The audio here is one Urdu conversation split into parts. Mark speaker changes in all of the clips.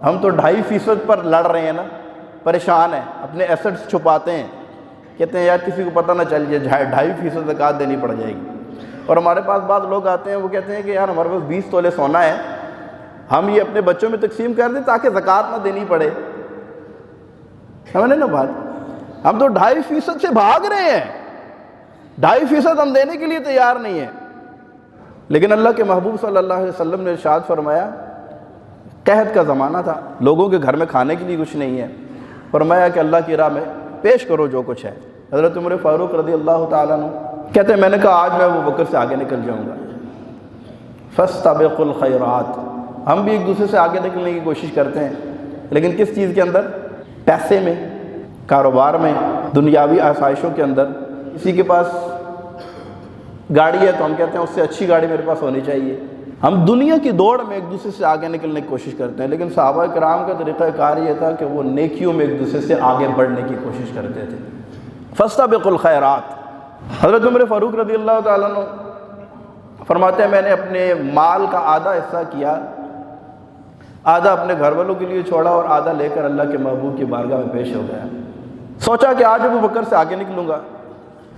Speaker 1: ہم تو 2.5% پر لڑ رہے ہیں نا، پریشان ہیں، اپنے ایسٹس چھپاتے ہیں، کہتے ہیں یار کسی کو پتہ نہ چل جائے، 2.5% زکوٰۃ دینی پڑ جائے گی۔ اور ہمارے پاس بعض لوگ آتے ہیں، وہ کہتے ہیں کہ یار ہمارے پاس 20 تولے سونا ہے، ہم یہ اپنے بچوں میں تقسیم کر دیں تاکہ زکوٰۃ نہ دینی پڑے۔ سمجھے نا بات؟ ہم تو 2.5% سے بھاگ رہے ہیں، 2.5% ہم دینے کے لیے تیار نہیں ہیں۔ لیکن اللہ کے محبوب صلی اللہ علیہ وسلم نے ارشاد فرمایا، قحط کا زمانہ تھا، لوگوں کے گھر میں کھانے کے لیے کچھ نہیں ہے، فرمایا کہ اللہ کی راہ میں پیش کرو جو کچھ ہے۔ حضرت عمر فاروق رضی اللہ تعالیٰ عنہ کہتے ہیں میں نے کہا آج میں ابو بکر سے آگے نکل جاؤں گا۔ فاستبقوا الخیرات، ہم بھی ایک دوسرے سے آگے نکلنے کی کوشش کرتے ہیں، لیکن کس چیز کے اندر؟ پیسے میں، کاروبار میں، دنیاوی آسائشوں کے اندر۔ کسی کے پاس گاڑی ہے تو ہم کہتے ہیں اس سے اچھی گاڑی میرے پاس ہونی چاہیے۔ ہم دنیا کی دوڑ میں ایک دوسرے سے آگے نکلنے کی کوشش کرتے ہیں، لیکن صحابہ کرام کا طریقہ کار یہ تھا کہ وہ نیکیوں میں ایک دوسرے سے آگے بڑھنے کی کوشش کرتے تھے۔ فاستبقوا الخیرات۔ حضرت عمر فاروق رضی اللہ تعالیٰ عنہ فرماتے ہیں میں نے اپنے مال کا آدھا حصہ کیا، آدھا اپنے گھر والوں کے لیے چھوڑا اور آدھا لے کر اللہ کے محبوب کی بارگاہ میں پیش ہو گیا۔ سوچا کہ آج ابو بکر سے آگے نکلوں گا۔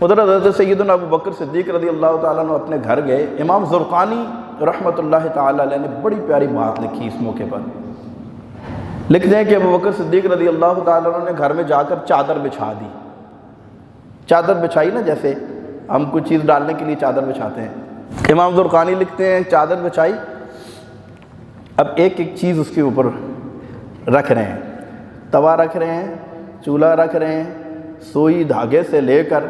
Speaker 1: حضرت سیدنا ابو بکر صدیق رضی اللہ تعالیٰ عنہ اپنے گھر گئے۔ امام زرقانی رحمۃ اللہ تعالیٰ علیہ نے بڑی پیاری بات لکھی اس موقع پر، لکھتے ہیں کہ ابو بکر صدیق رضی اللہ تعالیٰ عنہ نے گھر میں جا کر چادر بچھا دی۔ چادر بچھائی نا، جیسے ہم کچھ چیز ڈالنے کے لیے چادر بچھاتے ہیں۔ امام زرقانی لکھتے ہیں چادر بچھائی، اب ایک ایک چیز اس کے اوپر رکھ رہے ہیں، توا رکھ رہے ہیں، چولہا رکھ رہے ہیں، سوئی دھاگے سے لے کر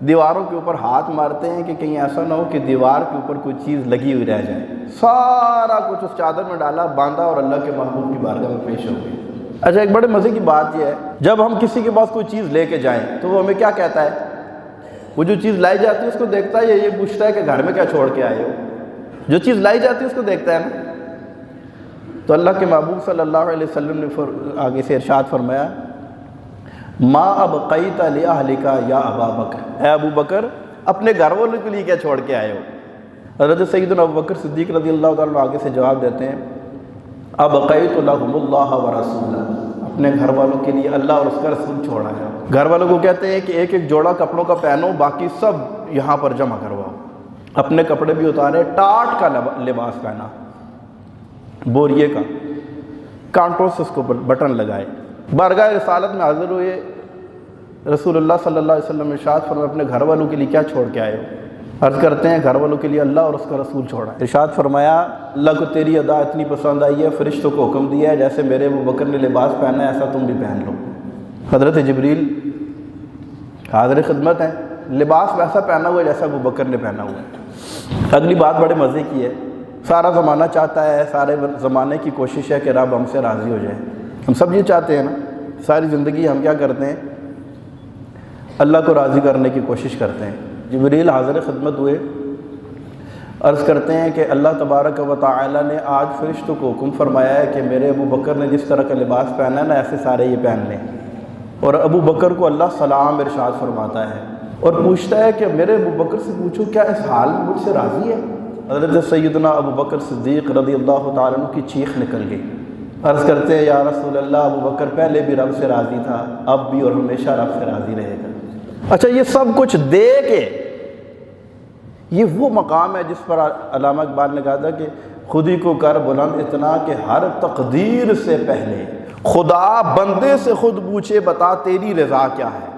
Speaker 1: دیواروں کے اوپر ہاتھ مارتے ہیں کہ کہیں ایسا نہ ہو کہ دیوار کے اوپر کوئی چیز لگی ہوئی رہ جائے۔ سارا کچھ اس چادر میں ڈالا، باندھا اور اللہ کے محبوب کی بارگاہ میں پیش ہو گئی۔ اچھا، ایک بڑے مزے کی بات یہ ہے، جب ہم کسی کے پاس کوئی چیز لے کے جائیں تو وہ ہمیں کیا کہتا ہے؟ وہ جو چیز لائی جاتی ہے اس کو دیکھتا ہے یا یہ پوچھتا ہے کہ گھر میں کیا چھوڑ کے آئے ہو؟ جو چیز لائی جاتی ہے اس کو دیکھتا ہے نا۔ تو اللہ کے محبوب صلی اللہ علیہ وسلم نے آگے سے ارشاد فرمایا، ما ابقیت لأہلک یا ابا بکر، اے ابو بکر اپنے گھر والوں کے لیے کیا چھوڑ کے آئے ہو؟ حضرت سیدنا ابو بکر صدیق رضی اللہ تعالیٰ آگے سے جواب دیتے ہیں، ابقیت لہم اللہ ورسولہ، اپنے گھر والوں کے لیے اللہ اور اس کا رسول چھوڑا ہے۔ گھر والوں کو کہتے ہیں کہ ایک ایک جوڑا کپڑوں کا پہنو، باقی سب یہاں پر جمع کرواؤ۔ اپنے کپڑے بھی اتارے، ٹاٹ کا لباس پہنا، بوریے کا، کانٹوں سے اس کو بٹن لگائے، بارگاہ رسالت میں حاضر ہوئے۔ رسول اللہ صلی اللہ علیہ وسلم نے ارشاد فرمایا اپنے گھر والوں کے لیے کیا چھوڑ کے آئے ہو؟ عرض کرتے ہیں گھر والوں کے لیے اللہ اور اس کا رسول چھوڑا۔ ارشاد فرمایا اللہ کو تیری ادا اتنی پسند آئی ہے، فرشتوں کو حکم دیا ہے جیسے میرے ابو بکر نے لباس پہنا ہے ایسا تم بھی پہن لو۔ حضرت جبریل حاضر خدمت ہیں، لباس ویسا پہنا ہوا ہے جیسا ابو بکر نے پہنا ہوا ہے۔ اگلی بات بڑے مزے کی ہے، سارا زمانہ چاہتا ہے، سارے زمانے کی کوشش ہے کہ رب ہم سے راضی ہو جائے۔ ہم سب یہ چاہتے ہیں نا، ساری زندگی ہم کیا کرتے ہیں؟ اللہ کو راضی کرنے کی کوشش کرتے ہیں۔ جبریل حاضر خدمت ہوئے، عرض کرتے ہیں کہ اللہ تبارک و تعالی نے آج فرشتوں کو حکم فرمایا ہے کہ میرے ابو بکر نے جس طرح کا لباس پہنا ہے نا ایسے سارے یہ پہن لیں۔ اور ابو بکر کو اللہ سلام ارشاد فرماتا ہے اور پوچھتا ہے کہ میرے ابو بکر سے پوچھو کیا اس حال میں مجھ سے راضی ہے؟ حضرت سیدنا ابو بکر صدیق رضی اللہ تعالیٰ عنہ کی چیخ نکل گئی۔ عرض کرتے ہیں یا رسول اللہ ابو بکر پہلے بھی رب سے راضی تھا، اب بھی اور ہمیشہ رب سے راضی رہے گا۔ اچھا، یہ سب کچھ دے کے یہ وہ مقام ہے جس پر علامہ اقبال نے کہا تھا کہ خود ہی کو کر بلند اتنا کہ ہر تقدیر سے پہلے خدا بندے سے خود پوچھے بتا تیری رضا کیا ہے۔